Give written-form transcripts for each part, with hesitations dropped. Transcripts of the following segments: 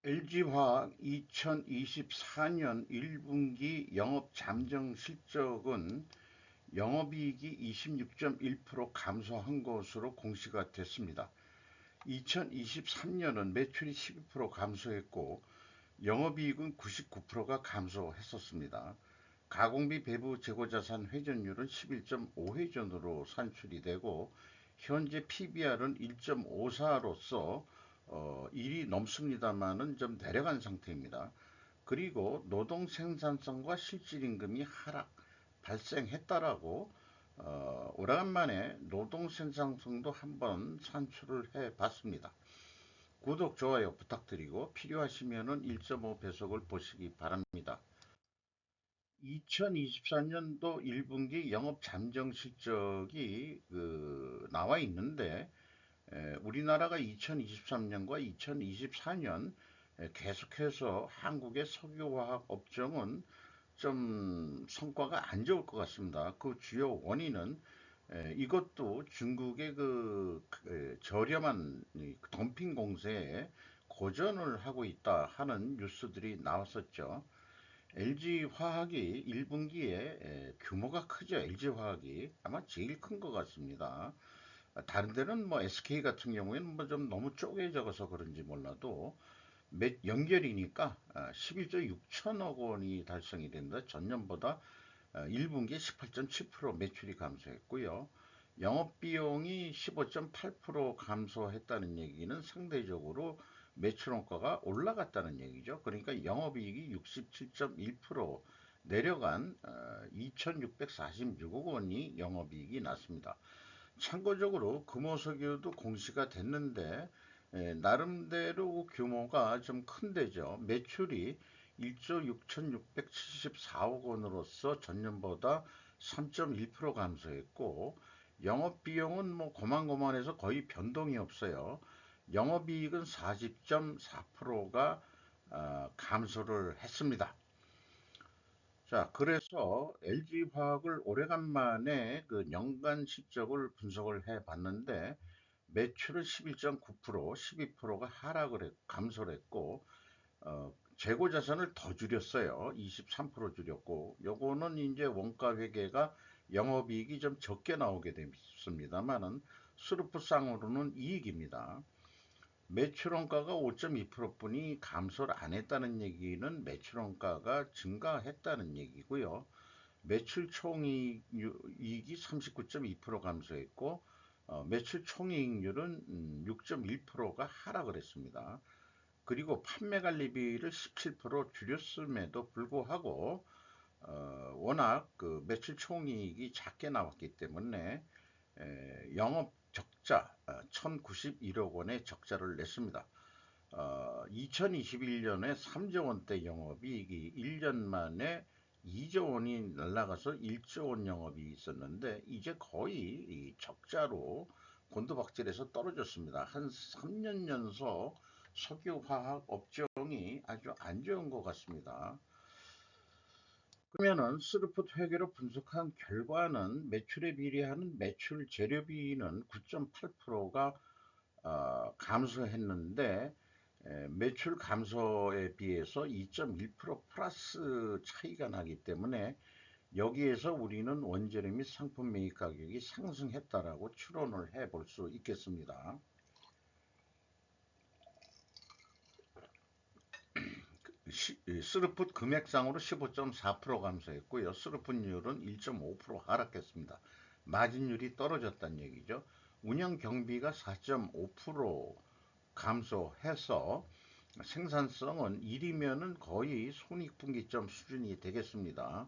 LG화학 2024년 1분기 영업 잠정 실적은 영업이익이 26.1% 감소한 것으로 공시가 됐습니다. 2023년은 매출이 12% 감소했고 영업이익은 99%가 감소했었습니다. 가공비 배부 재고자산 회전율은 11.5회전으로 산출이 되고 현재 PBR은 1.54로서 1이 넘습니다만은 좀 내려간 상태입니다. 그리고 노동 생산성과 실질임금이 하락 발생했다라고 오래간만에 노동 생산성도 한번 산출을 해 봤습니다. 구독, 좋아요 부탁드리고 필요하시면은 1.5 배속을 보시기 바랍니다. 2024년도 1분기 영업 잠정 실적이 나와 있는데 우리나라가 2023년과 2024년 계속해서 한국의 석유화학 업종은 좀 성과가 안 좋을 것 같습니다. 그 주요 원인은 이것도 중국의 저렴한 덤핑 공세에 고전을 하고 있다 하는 뉴스들이 나왔었죠. LG화학이 1분기에 규모가 크죠. LG화학이 아마 제일 큰 것 같습니다. 다른 데는 뭐 SK 같은 경우에는 뭐 좀 너무 쪼개져서 그런지 몰라도 연결이니까 11조 6천억 원이 달성이 된다. 전년보다 1분기에 18.7% 매출이 감소했고요. 영업비용이 15.8% 감소했다는 얘기는 상대적으로 매출 원가가 올라갔다는 얘기죠. 그러니까 영업이익이 67.1% 내려간 2,646억 원이 영업이익이 났습니다. 참고적으로 금호석유도 공시가 됐는데 나름대로 규모가 좀 큰데죠. 매출이 1조 6,674억 원으로서 전년보다 3.1% 감소했고 영업비용은 뭐 고만고만해서 거의 변동이 없어요. 영업이익은 40.4%가 감소를 했습니다. 자, 그래서 LG화학을 오래간만에 그 연간 실적을 분석을 해 봤는데 매출은 11.9%, 12%가 감소를 했고 재고 자산을 더 줄였어요. 23% 줄였고 요거는 이제 원가 회계가 영업이익이 좀 적게 나오게 됐습니다만은 스루프상으로는 이익입니다. 매출 원가가 5.2%뿐이 감소를 안 했다는 얘기는 매출 원가가 증가했다는 얘기고요. 매출 총이익이 39.2% 감소했고 매출 총이익률은 6.1%가 하락을 했습니다. 그리고 판매 관리비를 17% 줄였음에도 불구하고 워낙 그 매출 총이익이 작게 나왔기 때문에 영업 적자 1,091억 원의 적자를 냈습니다. 2021년에 3조 원대 영업이익이 1년 만에 2조 원이 날아가서 1조 원 영업이 있었는데 이제 거의 적자로 곤두박질해서 떨어졌습니다. 한 3년 연속 석유화학 업종이 아주 안 좋은 것 같습니다. 그러면은 스루풋 회계로 분석한 결과는 매출에 비례하는 매출 재료비는 9.8%가 감소했는데 매출 감소에 비해서 2.1% 플러스 차이가 나기 때문에 여기에서 우리는 원재료 및 상품 매입 가격이 상승했다라고 추론을 해볼 수 있겠습니다. 스루풋 금액상으로 15.4% 감소했고요. 스루풋율은 1.5% 하락했습니다. 마진율이 떨어졌다는 얘기죠. 운영 경비가 4.5% 감소해서 생산성은 1이면은 거의 손익분기점 수준이 되겠습니다.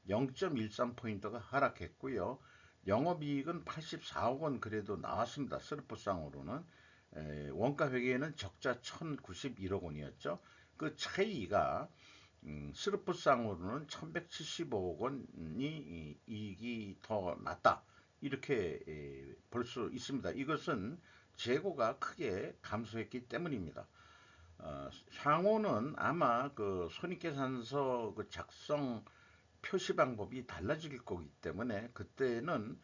0.13포인트가 하락했고요. 영업이익은 84억 원 그래도 나왔습니다. 스루풋상으로는 원가 회계에는 적자 1,091억 원이었죠. 그 차이가 스루풋상으로는 1,175억 원이 이익이 더 낮다. 이렇게 볼 수 있습니다. 이것은 재고가 크게 감소했기 때문입니다. 향후는 아마 그 손익계산서 그 작성 표시 방법이 달라질 거기 때문에 그때는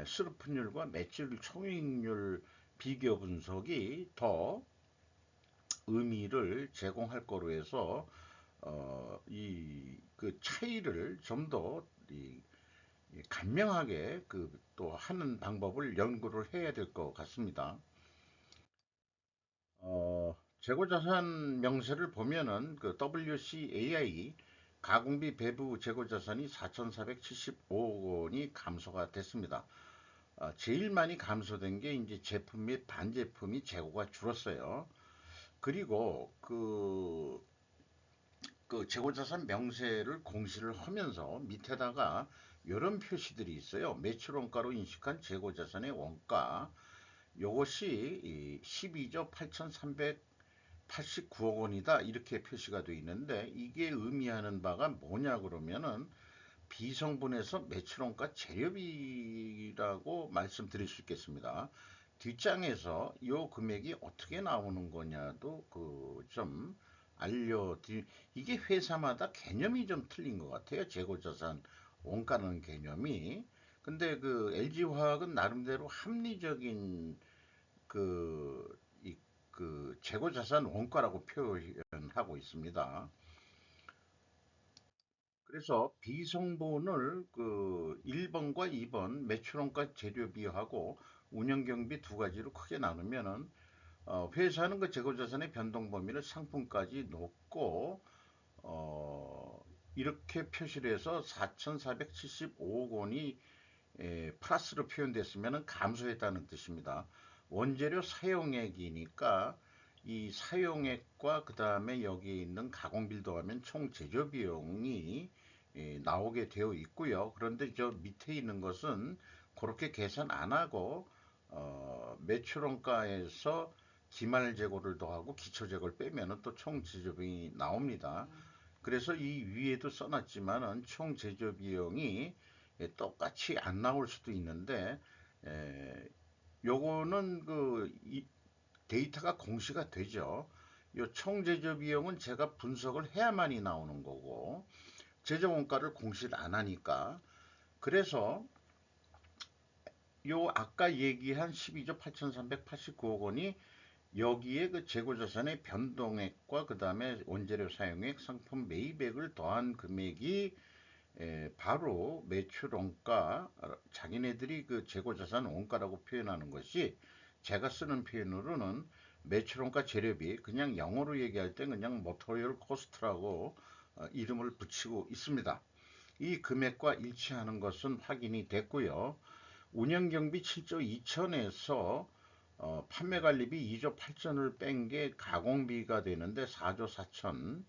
수루풋율과 매출 총이익률 비교 분석이 더 의미를 제공할 거로 해서 이 그 차이를 좀 더 간명하게 그 또 하는 방법을 연구를 해야 될 것 같습니다. 재고자산 명세를 보면은 그 WCAI 가공비 배부 재고자산이 4,475억 원이 감소가 됐습니다. 제일 많이 감소된 게 이제 제품 및 반제품이 재고가 줄었어요. 그리고 그 재고자산 명세를 공시를 하면서 밑에다가 이런 표시들이 있어요. 매출 원가로 인식한 재고자산의 원가. 요것이 12조 8,389억 원이다. 이렇게 표시가 되어 있는데 이게 의미하는 바가 뭐냐 그러면은 비성분에서 매출원가 재료비라고 말씀드릴 수 있겠습니다. 뒷장에서 이 금액이 어떻게 나오는 거냐도 그 좀 알려드리. 이게 회사마다 개념이 좀 틀린 것 같아요. 재고자산 원가라는 개념이. 근데 그 LG화학은 나름대로 합리적인 그, 그 재고자산 원가라고 표현하고 있습니다. 그래서 비성분을 그 1번과 2번 매출원가 재료비하고 운영경비 두 가지로 크게 나누면은 회사는 그 재고자산의 변동 범위를 상품까지 놓고 이렇게 표시를 해서 4,475억 원이 플러스로 표현됐으면 감소했다는 뜻입니다. 원재료 사용액이니까 이 사용액과 그 다음에 여기 있는 가공비를 더하면 총 제조 비용이 나오게 되어 있고요. 그런데 저 밑에 있는 것은 그렇게 계산 안 하고 매출원가에서 기말 재고를 더하고 기초 재고를 빼면은 또 총 제조 비용이 나옵니다. 그래서 이 위에도 써놨지만은 총 제조 비용이 똑같이 안 나올 수도 있는데 에, 요거는 데이터가 공시가 되죠. 요 총 제조 비용은 제가 분석을 해야만이 나오는 거고 제조 원가를 공시를 안 하니까 그래서 요 아까 얘기한 12조 8,389억 원이 여기에 그 재고자산의 변동액과 그 다음에 원재료 사용액, 상품 매입액을 더한 금액이 바로 매출 원가, 자기네들이 그 재고자산 원가라고 표현하는 것이 제가 쓰는 표현으로는 매출 원가 재료비, 그냥 영어로 얘기할 때 그냥 머터리얼 코스트라고 이름을 붙이고 있습니다. 이 금액과 일치하는 것은 확인이 됐고요. 운영경비 7조 2천에서 판매관리비 2조 8천을 뺀 게 가공비가 되는데 4조 4천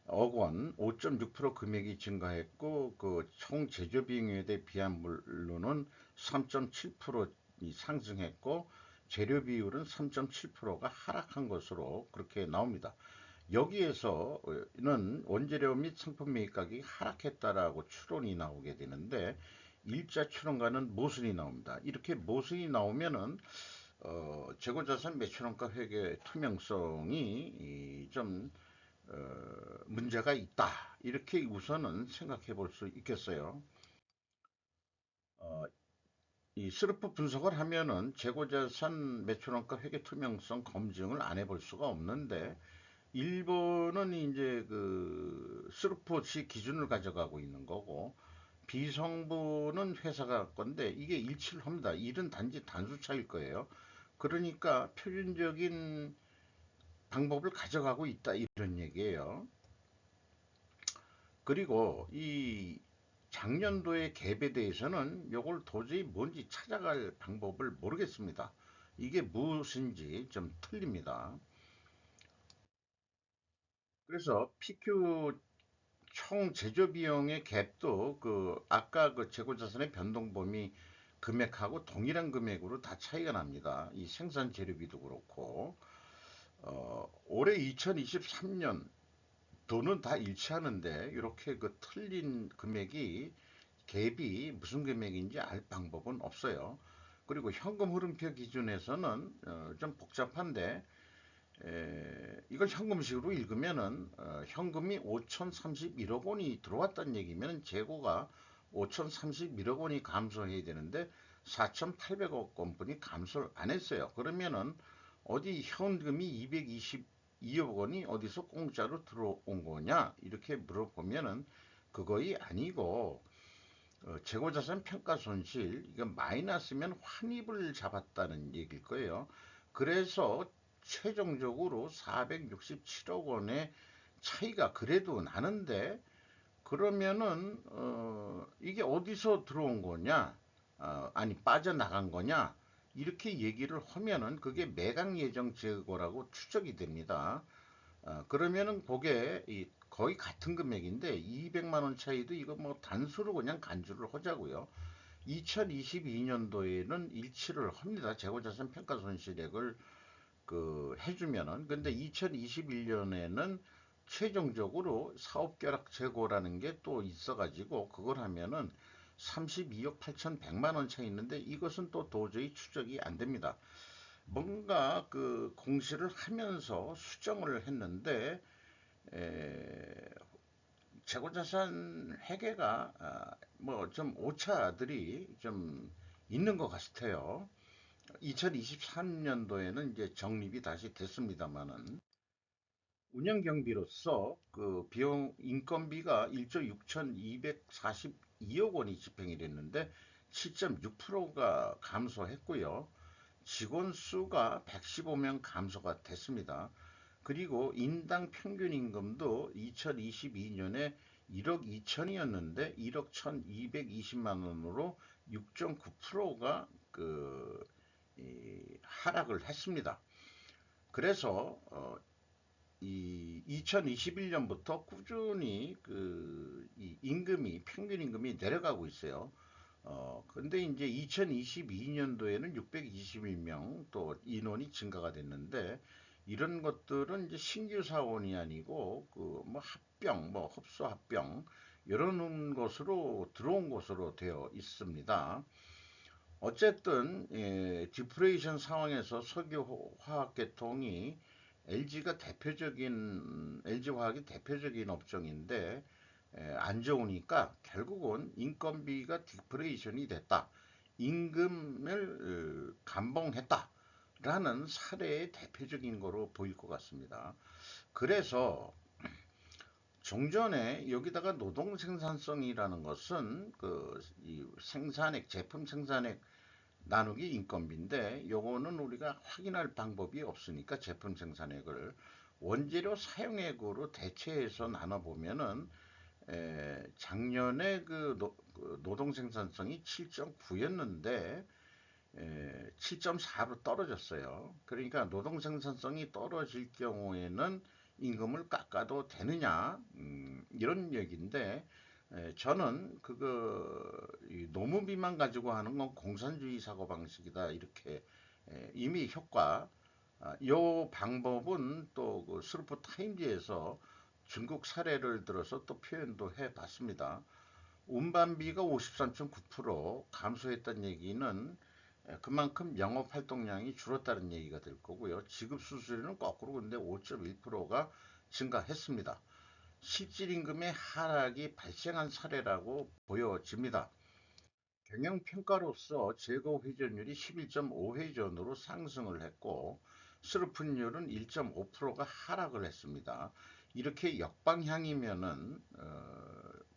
억 원, 5.6% 금액이 증가했고 그 총 제조 비용에 대해 비합물로는 3.7% 상승했고 재료 비율은 3.7%가 하락한 것으로 그렇게 나옵니다. 여기에서는 원재료 및 상품 매입 가격이 하락했다라고 추론이 나오게 되는데 일자 추론과는 모순이 나옵니다. 이렇게 모순이 나오면은 재고자산 매출원가 회계 투명성이 좀 문제가 있다. 이렇게 우선은 생각해 볼 수 있겠어요. 어, 이 스르프 분석을 하면은 재고자산 매출원가 회계 투명성 검증을 안 해볼 수가 없는데 일본은 이제 그 스루포시 기준을 가져가고 있는 거고 비성분은 회사가 건데 이게 일치를 합니다. 일은 단지 단수 차일 거예요. 그러니까 표준적인 방법을 가져가고 있다 이런 얘기예요. 그리고 이 작년도의 갭에 대해서는 이걸 도저히 뭔지 찾아갈 방법을 모르겠습니다. 이게 무엇인지 좀 틀립니다. 그래서 PQ 총 제조 비용의 갭도 그 아까 그 재고 자산의 변동 범위 금액하고 동일한 금액으로 다 차이가 납니다. 이 생산 재료비도 그렇고 올해 2023년 돈은 다 일치하는데 이렇게 그 틀린 금액이 갭이 무슨 금액인지 알 방법은 없어요. 그리고 현금 흐름표 기준에서는 좀 복잡한데 이걸 현금식으로 읽으면은 현금이 5,031억 원이 들어왔다는 얘기면 재고가 5,031억 원이 감소해야 되는데 4,800억 원분이 감소를 안 했어요. 그러면은 어디 현금이 220 2억 원이 어디서 공짜로 들어온 거냐 이렇게 물어보면은 그거이 아니고 재고자산 평가 손실 이건 마이너스면 환입을 잡았다는 얘기일 거예요. 그래서 최종적으로 467억 원의 차이가 그래도 나는데 그러면은 이게 어디서 들어온 거냐? 아니 빠져나간 거냐? 이렇게 얘기를 하면은 그게 매각 예정 재고라고 추정이 됩니다. 그러면은 그게 거의 같은 금액인데 200만 원 차이도 이거 뭐 단수로 그냥 간주를 하자고요. 2022년도에는 일치를 합니다. 재고자산 평가 손실액을 해주면은 근데 2021년에는 최종적으로 사업결약 재고라는 게 또 있어가지고 그걸 하면은 32억 8,100만 원 차이 있는데 이것은 또 도저히 추적이 안 됩니다. 뭔가 공시를 하면서 수정을 했는데 재고자산 회계가 뭐 좀 오차들이 좀 있는 것 같아요. 2023년도에는 이제 적립이 다시 됐습니다만은 운영 경비로서 비용 인건비가 1조 6,242억 원이 집행이 됐는데 7.6%가 감소했고요. 직원 수가 115명 감소가 됐습니다. 그리고 인당 평균 임금도 2022년에 1억 2천이었는데 1억 1,220만 원으로 6.9%가 하락을 했습니다. 그래서 이 2021년부터 꾸준히 이 임금이 평균 임금이 내려가고 있어요. 근데 이제 2022년도에는 621명 또 인원이 증가가 됐는데 이런 것들은 이제 신규 사원이 아니고 뭐 합병, 뭐 흡수 합병 이런 것으로 들어온 것으로 되어 있습니다. 어쨌든 디프레이션 상황에서 석유 화학 계통이 LG 화학이 대표적인 업종인데 안 좋으니까 결국은 인건비가 디프레이션이 됐다. 임금을 감봉했다라는 사례의 대표적인 거로 보일 것 같습니다. 그래서 종전에 여기다가 노동 생산성이라는 것은 이 생산액, 제품 생산액 나누기 인건비인데 요거는 우리가 확인할 방법이 없으니까 제품 생산액을 원재료 사용액으로 대체해서 나눠보면은 작년에 그 노동 생산성이 7.9였는데 7.4로 떨어졌어요. 그러니까 노동 생산성이 떨어질 경우에는 임금을 깎아도 되느냐 이런 얘기인데 저는 노무비만 가지고 하는 건 공산주의 사고방식이다 이렇게 이미 효과 요 방법은 또그 스루프 타임즈에서 중국 사례를 들어서 또 표현도 해봤습니다. 운반비가 53.9% 감소했다는 얘기는 그만큼 영업 활동량이 줄었다는 얘기가 될 거고요. 지급 수수료는 거꾸로 근데 5.1%가 증가했습니다. 실질임금의 하락이 발생한 사례라고 보여집니다. 경영평가로서 재고 회전율이 11.5회전으로 상승을 했고 스루픈율은 1.5%가 하락을 했습니다. 이렇게 역방향이면은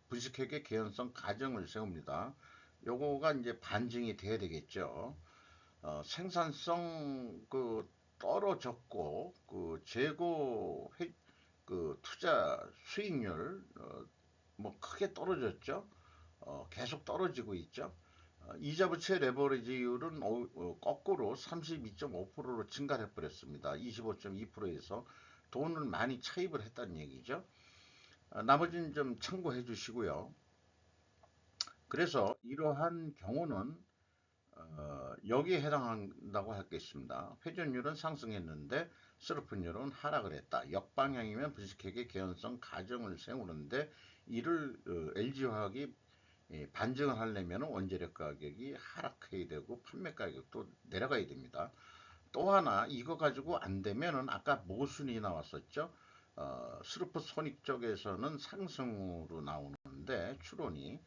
분식회계 개연성 가정을 세웁니다. 요거가 이제 반증이 돼야 되겠죠. 생산성 떨어졌고 재고 투자 수익률 뭐 크게 떨어졌죠. 계속 떨어지고 있죠. 이자 부채 레버리지율은 거꾸로 32.5%로 증가해 버렸습니다. 25.2%에서 돈을 많이 차입을 했다는 얘기죠. 나머지는 좀 참고해 주시고요. 그래서 이러한 경우는 여기에 해당한다고 하겠습니다. 회전율은 상승했는데 스루픈율은 하락을 했다. 역방향이면 분식회계 개연성 가정을 세우는데 이를 LG화학이 반증을 하려면 원재료 가격이 하락해야 되고 판매 가격도 내려가야 됩니다. 또 하나 이거 가지고 안 되면은 아까 모순이 나왔었죠. 스루프 손익 쪽에서는 상승으로 나오는데 추론이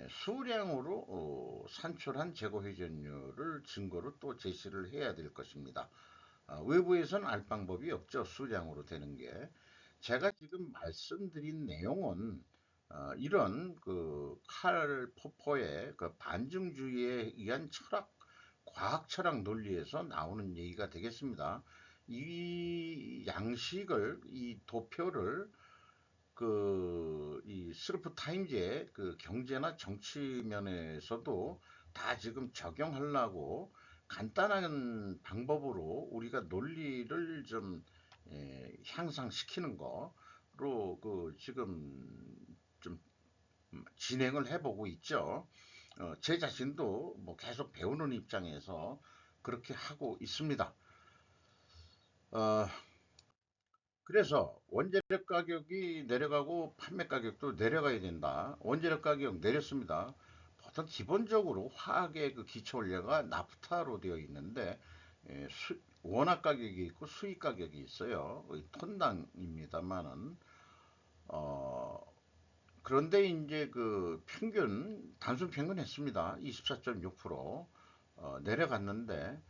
수량으로 산출한 재고 회전율을 증거로 또 제시를 해야 될 것입니다. 외부에서는 알 방법이 없죠. 수량으로 되는 게. 제가 지금 말씀드린 내용은 이런 그 칼 포포의 그 반증주의에 의한 철학, 과학 철학 논리에서 나오는 얘기가 되겠습니다. 이 양식을, 이 도표를 이 스르프 타임즈의 그 경제나 정치 면에서도 다 지금 적용하려고 간단한 방법으로 우리가 논리를 좀 향상시키는 거로 지금 좀 진행을 해보고 있죠. 제 자신도 뭐 계속 배우는 입장에서 그렇게 하고 있습니다. 어, 그래서 원재료 가격이 내려가고 판매 가격도 내려가야 된다. 원재료 가격 내렸습니다. 보통 기본적으로 화학의 그 기초 원료가 나프타로 되어 있는데 원화 가격이 있고 수입 가격이 있어요. 톤당입니다만은 어, 그런데 이제 그 평균 단순 평균 했습니다. 24.6% 내려갔는데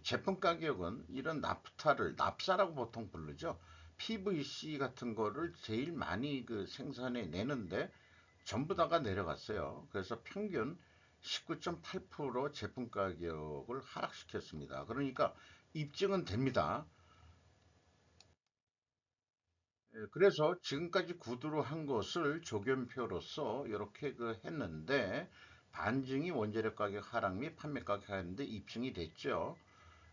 제품 가격은 이런 나프타를 납사라고 보통 부르죠. PVC 같은 거를 제일 많이 그 생산해 내는데 전부 다가 내려갔어요. 그래서 평균 19.8% 제품 가격을 하락시켰습니다. 그러니까 입증은 됩니다. 그래서 지금까지 구두로 한 것을 조견표로서 이렇게 그 했는데 반증이 원재료 가격 하락 및 판매 가격 하락인데 입증이 됐죠.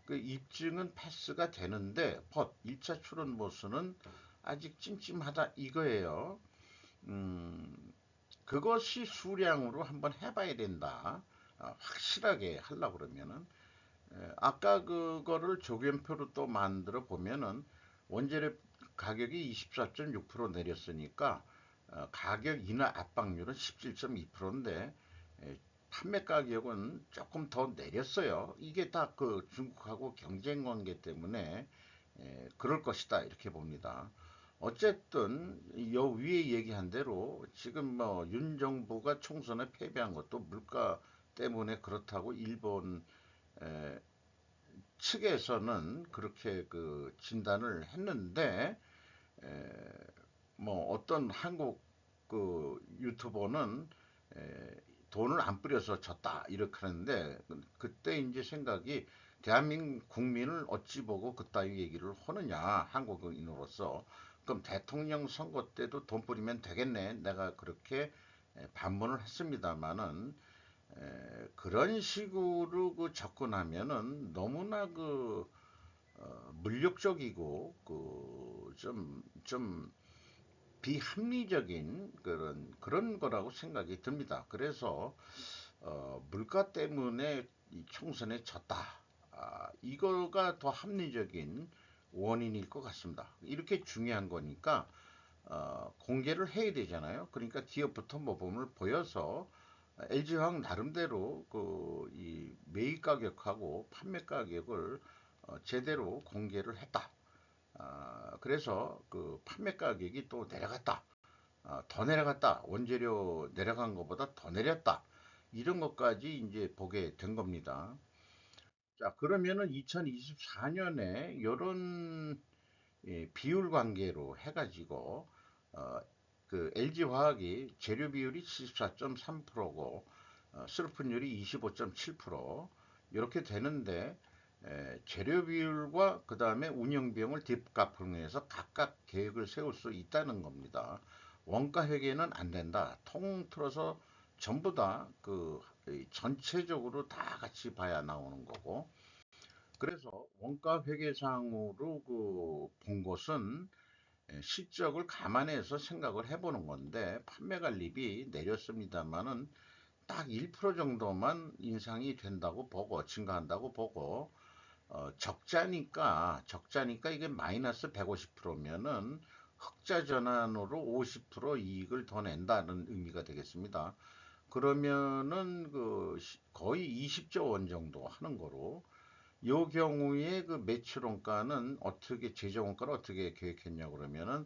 그 입증은 패스가 되는데 1차 출원 보수는 아직 찜찜하다 이거예요. 음, 그것이 수량으로 한번 해봐야 된다. 확실하게 하려고 그러면은 아까 그거를 조견표로 또 만들어 보면은 원재료 가격이 24.6% 내렸으니까 가격 인하 압박률은 17.2%인데 판매 가격은 조금 더 내렸어요. 이게 다 그 중국하고 경쟁 관계 때문에 그럴 것이다 이렇게 봅니다. 어쨌든 요 위에 얘기한 대로 지금 뭐 윤 정부가 총선에 패배한 것도 물가 때문에 그렇다고 일본 에, 측에서는 그렇게 그 진단을 했는데 에, 뭐 어떤 한국 그 유튜버는 에, 돈을 안 뿌려서 졌다 이렇게 하는데 그때 이제 생각이 대한민국 국민을 어찌 보고 그따위 얘기를 하느냐 한국인으로서 그럼 대통령 선거 때도 돈 뿌리면 되겠네 내가 그렇게 반문을 했습니다마는 그런 식으로 그 접근하면은 너무나 물욕적이고 좀 비합리적인 그런 거라고 생각이 듭니다. 그래서 물가 때문에 이 총선에 졌다. 이거가 더 합리적인 원인일 것 같습니다. 이렇게 중요한 거니까 공개를 해야 되잖아요. 그러니까 기업부터 모범을 보여서 LG화학 나름대로 이 매입 가격하고 판매 가격을 제대로 공개를 했다. 그래서 그 판매 가격이 또 내려갔다. 더 내려갔다. 원재료 내려간 것보다 더 내렸다. 이런 것까지 이제 보게 된 겁니다. 자, 그러면은 2024년에 이런 비율 관계로 해가지고 어, 그 LG화학이 재료 비율이 74.3%고 수료분율이 25.7% 이렇게 되는데 재료 비율과 그 다음에 운영 비용을 뒷갚음해서 각각 계획을 세울 수 있다는 겁니다. 원가 회계는 안 된다. 통틀어서 전부 다 전체적으로 다 같이 봐야 나오는 거고. 그래서 원가 회계상으로 본 것은 실적을 감안해서 생각을 해보는 건데 판매 관리비 내렸습니다만은 딱 1% 정도만 인상이 된다고 보고 증가한다고 보고 적자니까 이게 마이너스 150%면은 흑자 전환으로 50% 이익을 더 낸다는 의미가 되겠습니다. 그러면은 거의 20조 원 정도 하는 거로 요 경우에 그 매출 원가는 어떻게 재정 원가를 어떻게 계획했냐 그러면은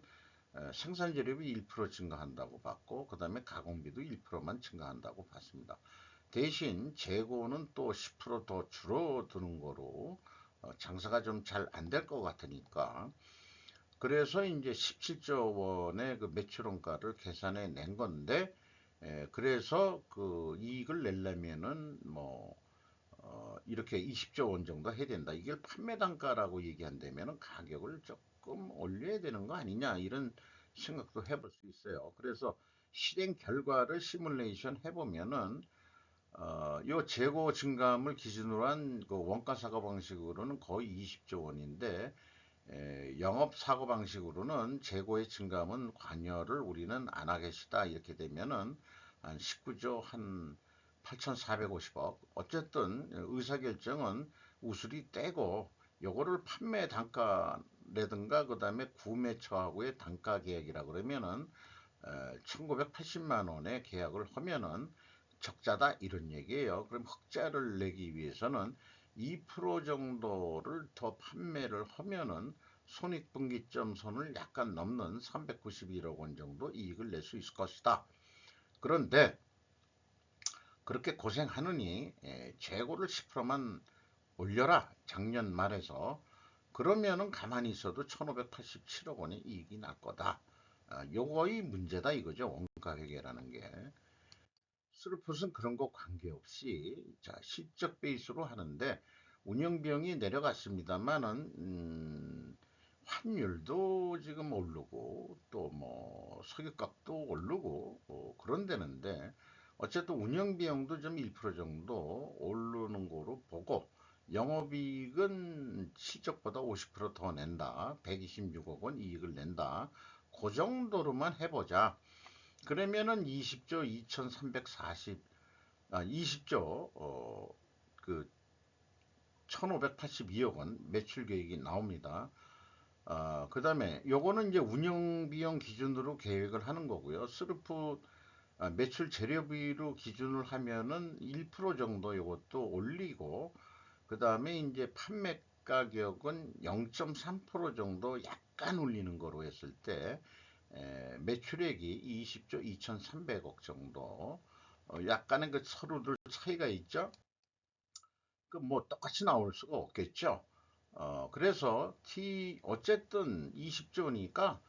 생산 재료비 1% 증가한다고 봤고 그다음에 가공비도 1%만 증가한다고 봤습니다. 대신 재고는 또 10%더 줄어드는 거로 장사가 좀 잘 안 될 것 같으니까 그래서 이제 17조 원의 그 매출원가를 계산해 낸 건데 그래서 그 이익을 내려면은 뭐 이렇게 20조 원 정도 해야 된다. 이걸 판매 단가라고 얘기한다면 가격을 조금 올려야 되는 거 아니냐 이런 생각도 해볼 수 있어요. 그래서 실행 결과를 시뮬레이션 해보면은 요 재고 증감을 기준으로 한 그 원가 사고 방식으로는 거의 20조 원인데 영업 사고 방식으로는 재고의 증감은 관여를 우리는 안 하겠다 이렇게 되면은 한 19조 한 8,450억 어쨌든 의사결정은 우수리 떼고 요거를 판매 단가라든가 그 다음에 구매처하고의 단가 계약이라 그러면은 1980만 원에 계약을 하면은 적자다 이런 얘기예요. 그럼 흑자를 내기 위해서는 2% 정도를 더 판매를 하면은 손익분기점 선을 약간 넘는 391억 원 정도 이익을 낼 수 있을 것이다. 그런데 그렇게 고생하느니 재고를 10%만 올려라. 작년 말에서. 그러면은 가만히 있어도 1587억 원의 이익이 날 거다. 요거의 문제다 이거죠. 원가 회계라는 게. 스루풋은 그런 거 관계없이 자, 실적 베이스로 하는데 운영 비용이 내려갔습니다만은 환율도 지금 오르고 또 뭐 석유값도 오르고 그런 데는데 어쨌든 운영 비용도 좀 1% 정도 오르는 거로 보고 영업이익은 실적보다 50%더 낸다. 126억 원 이익을 낸다. 그 정도로만 해보자. 그러면은 20조 2340 20조 그 1582억 원 매출 계획이 나옵니다. 그다음에 요거는 이제 운영 비용 기준으로 계획을 하는 거고요. 스루프 매출 재료비로 기준을 하면은 1% 정도 요것도 올리고 그다음에 이제 판매 가격은 0.3% 정도 약간 올리는 거로 했을 때 매출액이 20조 2,300억 정도 약간의 그 서로들 차이가 있죠. 그 뭐 똑같이 나올 수가 없겠죠. 그래서 어쨌든 20조니까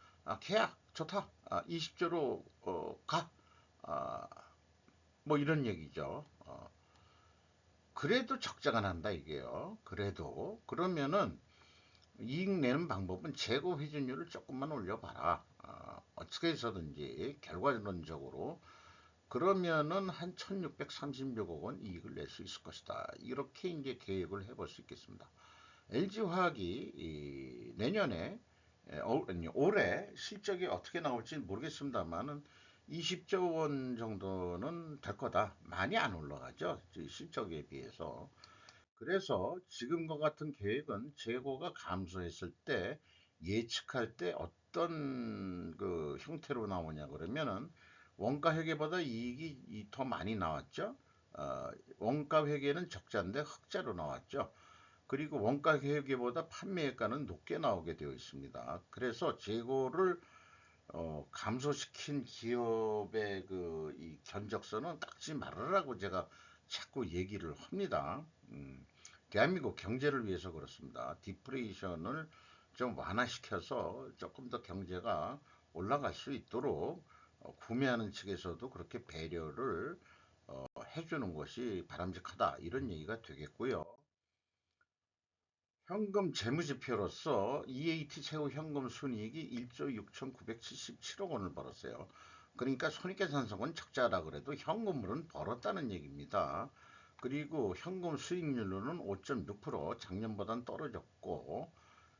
계약 좋다. 20조로 가. 아, 뭐 이런 얘기죠. 그래도 적자가 난다 이게요. 그래도 그러면은 이익 내는 방법은 재고 회전율을 조금만 올려봐라. 어떻게 해서든지 결과론적으로 그러면은 한 1636억 원 이익을 낼 수 있을 것이다. 이렇게 이제 계획을 해볼 수 있겠습니다. LG화학이 내년에 아니, 올해 실적이 어떻게 나올지 모르겠습니다만은 20조 원 정도는 될 거다. 많이 안 올라가죠. 실적에 비해서. 그래서 지금과 같은 계획은 재고가 감소했을 때 예측할 때 어떤 그 형태로 나오냐 그러면은 원가 회계보다 이익이 더 많이 나왔죠. 원가 회계는 적자인데 흑자로 나왔죠. 그리고 원가 회계보다 판매가는 높게 나오게 되어 있습니다. 그래서 재고를 감소시킨 기업의 이 견적서는 깎지 말으라고 제가 자꾸 얘기를 합니다. 대한민국 경제를 위해서 그렇습니다. 디프레이션을 좀 완화시켜서 조금 더 경제가 올라갈 수 있도록 구매하는 측에서도 그렇게 배려를 해주는 것이 바람직하다. 이런 얘기가 되겠고요. 현금 재무지표로서 EAT 최고 현금 순이익이 1조 6,977억 원을 벌었어요. 그러니까 손익계산서는 적자라 그래도 현금으로는 벌었다는 얘기입니다. 그리고 현금 수익률로는 5.6% 작년보다는 떨어졌고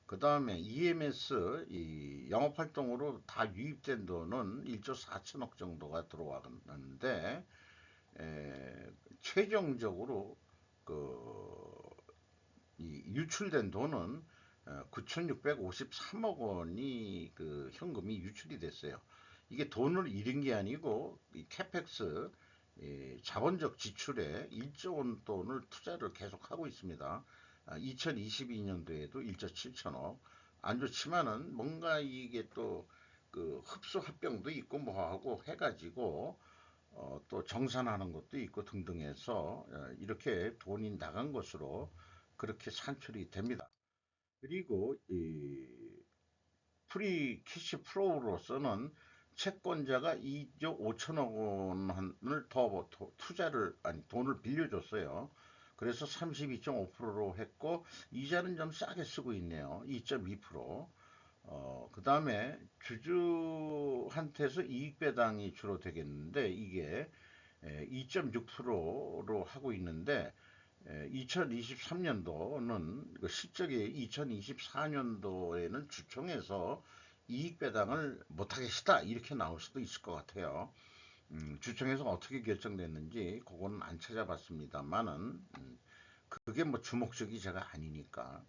그 다음에 EMS 이 영업활동으로 다 유입된 돈은 1조 4천억 정도가 들어왔는데 최종적으로 그 이 유출된 돈은 9,653억 원이 그 현금이 유출이 됐어요. 이게 돈을 잃은 게 아니고 이 캐펙스 자본적 지출에 1조 원 돈을 투자를 계속하고 있습니다. 2022년도에도 1조 7천억. 안 좋지만은 뭔가 이게 또 그 흡수 합병도 있고 뭐하고 해가지고 또 정산하는 것도 있고 등등 해서 이렇게 돈이 나간 것으로 그렇게 산출이 됩니다. 그리고 이 프리 캐시 플로우로서는 채권자가 2조 5천억 원을 더 투자를 아니 돈을 빌려줬어요. 그래서 32.5%로 했고 이자는 좀 싸게 쓰고 있네요. 2.2%. 그 다음에 주주한테서 이익 배당이 주로 되겠는데 이게 2.6%로 하고 있는데 2023년도는 실적이 2024년도에는 주총에서 이익 배당을 못하겠다 이렇게 나올 수도 있을 것 같아요. 주총에서 어떻게 결정됐는지 그거는 안 찾아봤습니다만은 그게 뭐 주목적이 제가 아니니까.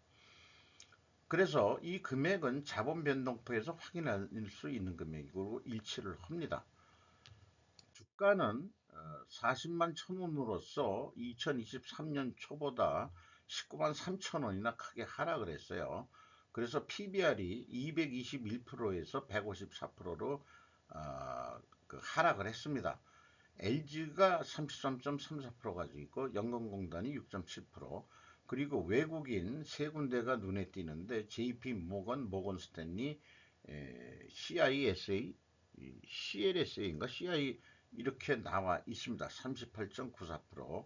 그래서 이 금액은 자본 변동표에서 확인할 수 있는 금액이고 일치를 합니다. 주가는 40만 천 원으로서 2023년 초보다 19만 3천 원이나 크게 하락을 했어요. 그래서 PBR이 221%에서 154%로 하락을 했습니다. LG가 33.34% 가지고 있고 연금공단이 6.7%, 그리고 외국인 세 군데가 눈에 띄는데 JP 모건 스탠리, CISA, CLSA인가 CI 이렇게 나와 있습니다. 38.94%.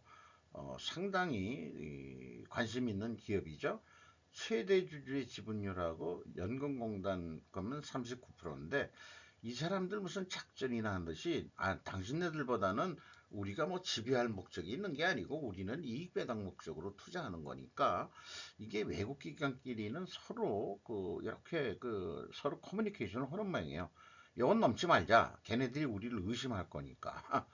상당히 관심 있는 기업이죠. 최대 주주의 지분율하고 연금공단 거면 39%인데 이 사람들 무슨 작전이나 한 듯이 당신네들보다는 우리가 뭐 지배할 목적이 있는 게 아니고 우리는 이익 배당 목적으로 투자하는 거니까 이게 외국 기관끼리는 서로 이렇게 서로 커뮤니케이션을 하는 모양이에요. 이건 넘지 말자. 걔네들이 우리를 의심할 거니까.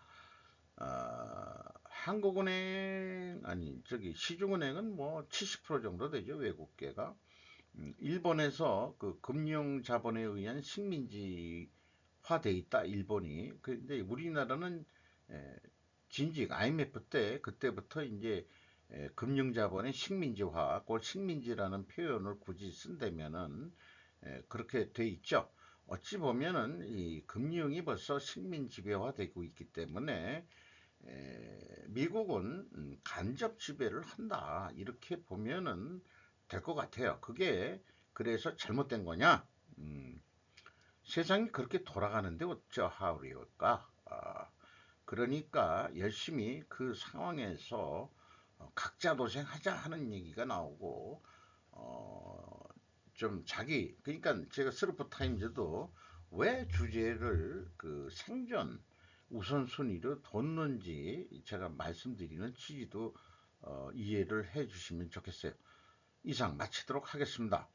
한국은행 아니 저기 시중은행은 뭐 70% 정도 되죠, 외국계가. 일본에서 그 금융 자본에 의한 식민지화돼 있다, 일본이. 근데 우리나라는 에, 진즉 IMF 때 그때부터 이제 금융 자본의 식민지화, 그 식민지라는 표현을 굳이 쓴다면은 그렇게 돼 있죠. 어찌 보면은 이 금융이 벌써 식민 지배화되고 있기 때문에 미국은 간접 지배를 한다 이렇게 보면은 될 것 같아요. 그게 그래서 잘못된 거냐? 음, 세상이 그렇게 돌아가는데 어쩌하리까? 그러니까 열심히 그 상황에서 각자 도생하자 하는 얘기가 나오고 어, 좀 그러니까 제가 스루프 타임즈도 왜 주제를 그 생존 우선순위로 뒀는지 제가 말씀드리는 취지도 이해를 해 주시면 좋겠어요. 이상 마치도록 하겠습니다.